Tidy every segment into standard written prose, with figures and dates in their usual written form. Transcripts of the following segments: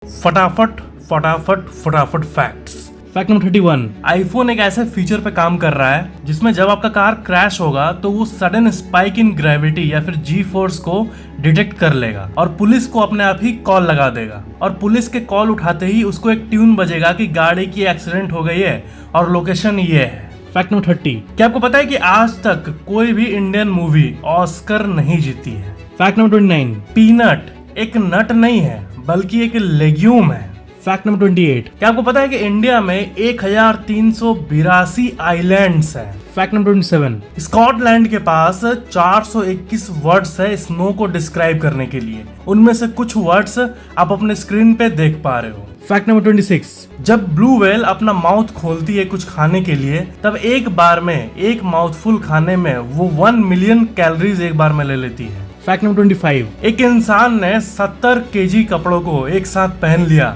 फटाफट फटाफट फटाफट फैक्ट्स। Fact number 31। आईफोन एक ऐसे फीचर पे काम कर रहा है जिसमें जब आपका कार क्रैश होगा तो वो सडन स्पाइक इन ग्रेविटी या फिर जी फोर्स को डिटेक्ट कर लेगा और पुलिस को अपने आप ही कॉल लगा देगा। और पुलिस के कॉल उठाते ही उसको एक ट्यून बजेगा कि गाड़ी की एक्सीडेंट हो गई है और लोकेशन ये है। Fact number 30। क्या आपको पता है कि आज तक कोई भी इंडियन मूवी ऑस्कर नहीं जीती है? Fact number 29। पीनट एक नट नहीं है बल्कि एक लेग्यूम है। Fact number 28। क्या आपको पता है कि इंडिया में 1382 आइलैंड्स हैं? Fact number 27। स्कॉटलैंड के पास 421 वर्ड्स है स्नो को डिस्क्राइब करने के लिए। उनमें से कुछ वर्ड्स आप अपने स्क्रीन पे देख पा रहे हो। Fact number 26। जब ब्लू व्हेल अपना माउथ खोलती है कुछ खाने के लिए तब एक बार में एक माउथफुल खाने में वो 1 मिलियन कैलोरीज एक बार में ले लेती है। Fact number 25। एक इंसान ने 70 केजी कपड़ों को एक साथ पहन लिया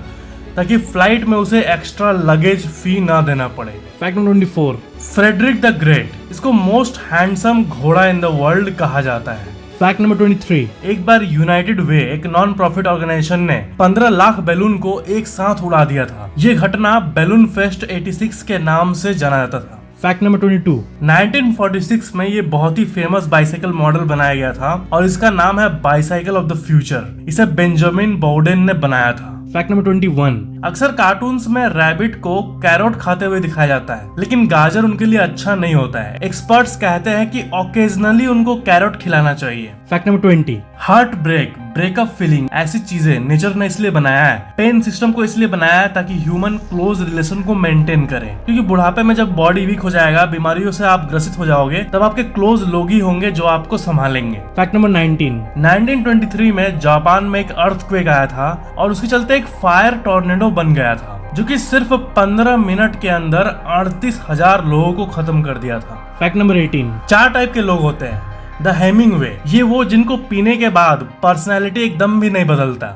ताकि फ्लाइट में उसे एक्स्ट्रा लगेज फी ना देना पड़े। Fact number 24। Frederick the Great, इसको मोस्ट हैंडसम घोड़ा इन द वर्ल्ड कहा जाता है। Fact number 23। एक बार यूनाइटेड वे एक नॉन प्रॉफिट ऑर्गेनाइजेशन ने 15 लाख बैलून को एक साथ उड़ा दिया था। ये घटना बैलून फेस्ट 86 के नाम से जाना जाता था। Fact number 22। 1946 में ये बहुत ही फेमस बाइसाइकिल मॉडल बनाया गया था और इसका नाम है बाइसाइकिल ऑफ द फ्यूचर। इसे बेंजामिन बोर्डेन ने बनाया था। Fact number 21। अक्सर कार्टून्स में रैबिट को कैरोट खाते हुए दिखाया जाता है लेकिन गाजर उनके लिए अच्छा नहीं होता है। एक्सपर्ट्स कहते हैं कि ओकेजनली उनको कैरोट खिलाना चाहिए। Fact number 20। Heart break, breakup feeling, ऐसी चीजें नेचर ने इसलिए बनाया है, पेन सिस्टम को इसलिए बनाया है ताकि ह्यूमन क्लोज रिलेशन को मेंटेन करे। क्योंकि बुढ़ापे में जब बॉडी वीक हो जाएगा, बीमारियों से आप ग्रसित हो जाओगे, तब आपके क्लोज लोग ही होंगे जो आपको संभालेंगे। Fact number 19। 1923 में जापान में एक अर्थक्वेक आया था और उसके चलते एक फायर टॉर्नेडो बन गया था जो कि सिर्फ 15 मिनट के अंदर 38,000 लोगों को खत्म कर दिया था। Fact number 18। 4 टाइप के लोग होते हैं। द हेमिंगवे, ये वो जिनको पीने के बाद पर्सनैलिटी एकदम भी नहीं बदलता,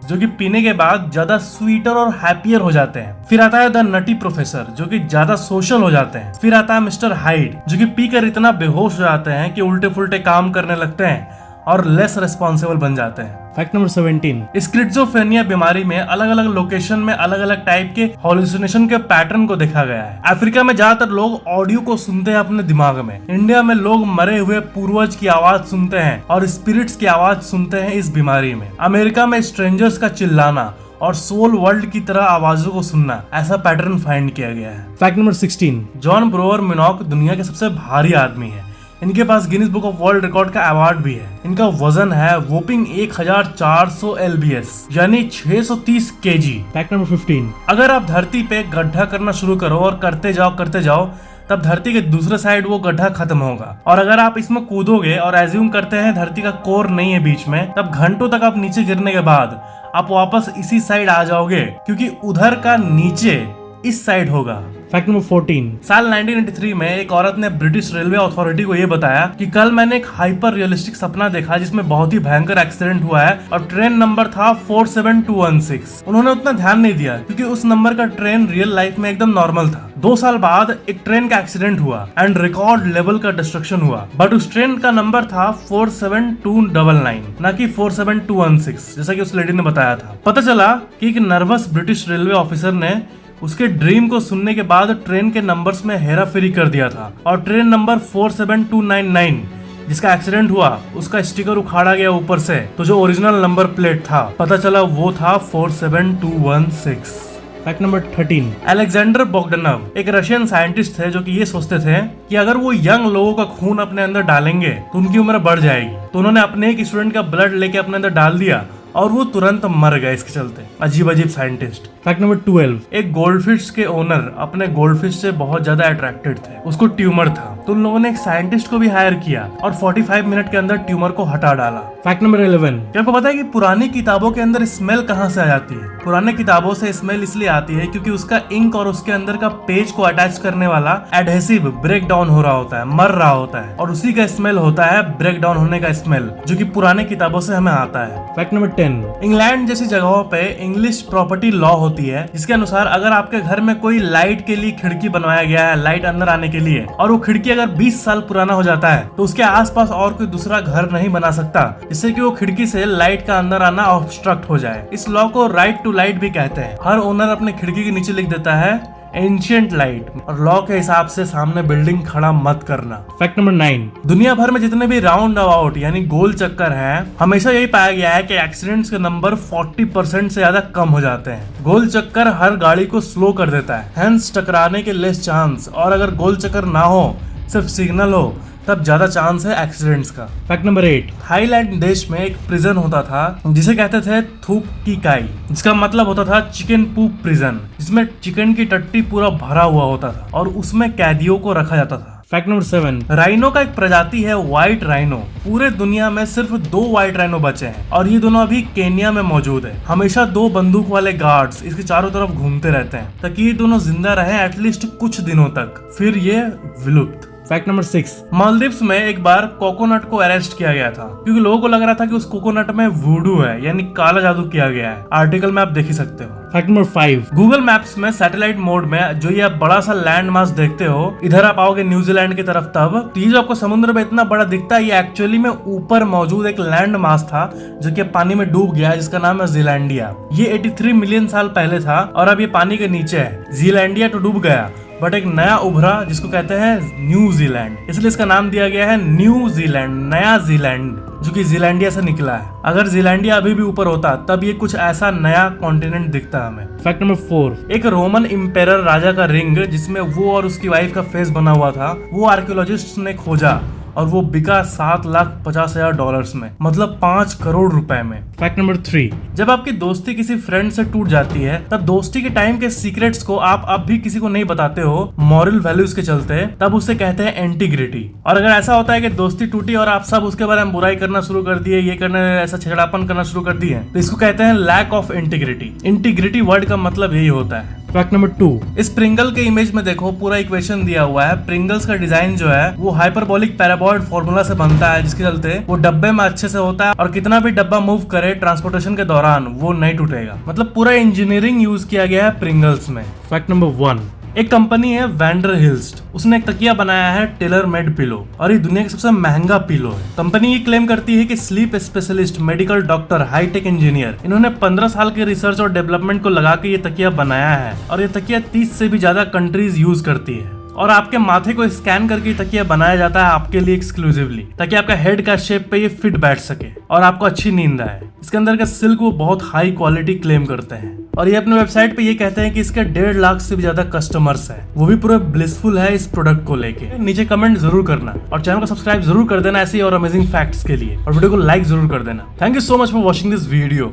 जो कि पीने के बाद ज्यादा स्वीटर और हैप्पियर हो जाते हैं। फिर आता है द नटी प्रोफेसर, जो कि ज्यादा सोशल हो जाते हैं। फिर आता है मिस्टर हाइड, जो कि पीकर इतना बेहोश हो जाते हैं कि उल्टे फुल्टे काम करने लगते हैं और लेस रिस्पॉन्सिबल बन जाते हैं। Fact number 17। स्किज़ोफ्रेनिया बीमारी में अलग अलग लोकेशन में अलग अलग टाइप के हॉल्यूसिनेशन के पैटर्न को देखा गया है। अफ्रीका में ज्यादातर लोग ऑडियो को सुनते हैं अपने दिमाग में। इंडिया में लोग मरे हुए पूर्वज की आवाज सुनते हैं और स्पिरिट्स की आवाज सुनते हैं इस बीमारी में। अमेरिका में स्ट्रेंजर्स का चिल्लाना और सोल वर्ल्ड की तरह आवाजों को सुनना, ऐसा पैटर्न फाइंड किया गया है। Fact number 16। John Brower Minnoch दुनिया के सबसे भारी आदमी है। इनके पास Guinness Book of World Record का अवार्ड भी है। इनका वजन है वोपिंग 1400 LBS यानी 630 kg। Fact number 15। अगर आप धरती पे गड्ढा करना शुरू करो और करते जाओ तब धरती के दूसरे साइड वो गड्ढा खत्म होगा। और अगर आप इसमें कूदोगे और एज्यूम करते हैं धरती का कोर नहीं है बीच में, तब घंटों तक आप नीचे गिरने के बाद आप वापस इसी साइड आ जाओगे क्योंकि उधर का नीचे इस साइड होगा। Fact number 14। साल 1993 में एक औरत ने ब्रिटिश रेलवे अथॉरिटी को यह बताया कि कल मैंने एक हाइपर रियलिस्टिक सपना देखा जिसमें बहुत ही भयंकर एक्सीडेंट हुआ है और ट्रेन नंबर था 47216। उन्होंने उतना ध्यान नहीं दिया क्योंकि उस नंबर का ट्रेन रियल लाइफ में एकदम नॉर्मल था। 2 साल बाद एक ट्रेन का एक्सीडेंट हुआ एंड रिकॉर्ड लेवल का डिस्ट्रक्शन हुआ, बट उस ट्रेन का नंबर था 47299 ना कि 47216 जैसा कि उस लेडी ने बताया था। पता चला कि एक नर्वस ब्रिटिश रेलवे ऑफिसर ने उसके ड्रीम को सुनने के बाद ट्रेन के नंबर्स में हेरा फेरी कर दिया था और ट्रेन नंबर 47299 जिसका एक्सीडेंट हुआ उसका स्टिकर उखाड़ा गया ऊपर से, तो जो ओरिजिनल नंबर प्लेट था पता चला वो था 47216। Fact number 13। अलेक्जेंडर बोगडानोव एक रशियन साइंटिस्ट थे जो कि ये सोचते थे कि अगर वो यंग लोगों का खून अपने अंदर डालेंगे तो उनकी उम्र बढ़ जाएगी। तो उन्होंने अपने एक स्टूडेंट का ब्लड लेके अपने अंदर डाल दिया और वो तुरंत मर गए इसके चलते। अजीब अजीब साइंटिस्ट। Fact number 12। एक गोल्डफिश के ओनर अपने गोल्डफिश से बहुत ज्यादा अट्रैक्टेड थे। उसको ट्यूमर था तो उन लोगों ने एक साइंटिस्ट को भी हायर किया और 45 मिनट के अंदर ट्यूमर को हटा डाला। Fact number 11। क्या आपको पता है कि पुरानी किताबों के अंदर स्मेल कहाँ से आ जाती है? पुराने किताबों से स्मेल इसलिए आती है क्योंकि उसका इंक और उसके अंदर का पेज को अटैच करने वाला एडहेसिव ब्रेक डाउन हो रहा होता है, मर रहा होता है, और उसी का स्मेल होता है ब्रेक डाउन होने का स्मेल, जो कि पुराने किताबों से हमें आता है। Fact number 10। इंग्लैंड जैसी जगहों पे इंग्लिश प्रॉपर्टी लॉ होती है जिसके अनुसार अगर आपके घर में कोई लाइट के लिए खिड़की बनवाया गया है, लाइट अंदर आने के लिए, और वो खिड़की अगर 20 साल पुराना हो जाता है तो उसके आसपास और कोई दूसरा घर नहीं बना सकता जिससे कि वो खिड़की से लाइट का अंदर आना ऑब्स्ट्रक्ट हो जाए। इस लॉ को राइट टू लाइट भी कहते हैं। हर ओनर अपने खिड़की के नीचे लिख देता है एंशिएंट लाइट, और लॉ के हिसाब से सामने बिल्डिंग खड़ा मत करना। Fact number 9। दुनिया भर में जितने भी राउंड अबाउट यानी गोल चक्कर हैं, हमेशा यही पाया गया है कि एक्सीडेंट्स के नंबर 40% से ज्यादा कम हो जाते हैं। गोल चक्कर हर गाड़ी को स्लो कर देता है, हेंस टकराने के लेस चांस, और अगर गोल चक्कर ना हो सिर्फ सिग्नल हो तब ज्यादा चांस है एक्सीडेंट्स का। Fact number 8। थाईलैंड देश में एक प्रिजन होता था जिसे कहते थे थूक की काई, जिसका मतलब होता था चिकन पूप प्रिजन, जिसमें चिकन की टट्टी पूरा भरा हुआ होता था और उसमें कैदियों को रखा जाता था। Fact number 7। राइनो का एक प्रजाति है व्हाइट राइनो। पूरे दुनिया में सिर्फ 2 व्हाइट राइनो बचे हैं और ये दोनों अभी केन्या में मौजूद है। हमेशा 2 बंदूक वाले गार्ड्स इसके चारों तरफ घूमते रहते हैं ताकि ये दोनों जिंदा रहें एटलीस्ट कुछ दिनों तक, फिर ये विलुप्त। Fact number 6। मालदीव्स में एक बार कोकोनट को अरेस्ट किया गया था क्योंकि लोगों को लग रहा था कि उस कोकोनट में वुडू है यानी काला जादू किया गया है। आर्टिकल में आप देख ही सकते हो। Fact number 5। गूगल मैप्स में सैटेलाइट मोड में जो ये आप बड़ा सा लैंड मास देखते हो, इधर आप आओगे न्यूजीलैंड की तरफ तब, तो ये जो आपको समुद्र में इतना बड़ा दिखता है ये एक्चुअली में ऊपर मौजूद एक लैंड मास था जो कि पानी में डूब गया, जिसका नाम है जीलैंडिया। ये 83 मिलियन साल पहले था और अब ये पानी के नीचे है। जीलैंडिया तो डूब गया बट एक नया उभरा जिसको कहते हैं न्यूजीलैंड, इसलिए इसका नाम दिया गया है न्यूजीलैंड, नया जीलैंड, जो कि जीलैंडिया से निकला है। अगर जीलैंडिया अभी भी ऊपर होता तब ये कुछ ऐसा नया कॉन्टिनेंट दिखता हमें। Fact number 4। एक रोमन इम्पेरर राजा का रिंग जिसमें वो और उसकी वाइफ का फेस बना हुआ था, वो आर्कियोलॉजिस्ट ने खोजा और वो बिका $7,50,000 में, मतलब 5 करोड़ रुपए में। Fact number 3। जब आपकी दोस्ती किसी फ्रेंड से टूट जाती है तब दोस्ती के टाइम के सीक्रेट्स को आप अब भी किसी को नहीं बताते हो मॉरल वैल्यूज के चलते, तब उसे कहते हैं इंटीग्रिटी। और अगर ऐसा होता है कि दोस्ती टूटी और आप सब उसके बारे में बुराई करना शुरू कर दिए, ये करने ऐसा छेड़ापन करना शुरू कर दिए, तो इसको कहते हैं lack of integrity. Integrity word का मतलब यही होता है। Fact number 2। इस प्रिंगल के इमेज में देखो पूरा इक्वेशन दिया हुआ है। प्रिंगल्स का डिजाइन जो है वो हाइपरबोलिक पैराबॉइड फॉर्मूला से बनता है, जिसके चलते वो डब्बे में अच्छे से होता है और कितना भी डब्बा मूव करे ट्रांसपोर्टेशन के दौरान वो नहीं टूटेगा। मतलब पूरा इंजीनियरिंग यूज किया गया है प्रिंगल्स में। Fact number 1। एक कंपनी है वैंडरहिल्स्ट, उसने एक तकिया बनाया है टेलर मेड पिलो और ये दुनिया का सबसे महंगा पिलो है। कंपनी ये क्लेम करती है कि sleep specialist, medical doctor, hi tech engineer, इन्होंने 15 साल के रिसर्च और डेवलपमेंट को लगा के ये तकिया बनाया है और ये तकिया 30 से भी ज्यादा कंट्रीज यूज करती है और आपके माथे को स्कैन करके ये तकिया बनाया जाता है आपके लिए एक्सक्लूसिवली, ताकि आपका हेड का शेप पे ये फिट बैठ सके और आपको अच्छी नींद आए। इसके अंदर का सिल्क वो बहुत हाई क्वालिटी क्लेम करते हैं और ये अपने वेबसाइट पे ये कहते हैं कि इसके 1.5 लाख से भी ज्यादा कस्टमर्स हैं, वो भी पूरे ब्लिसफुल है इस प्रोडक्ट को लेके। नीचे कमेंट जरूर करना और चैनल को सब्सक्राइब जरूर कर देना ऐसी और अमेजिंग फैक्ट्स के लिए, और वीडियो को लाइक जरूर कर देना। Thank you so much for watching this video.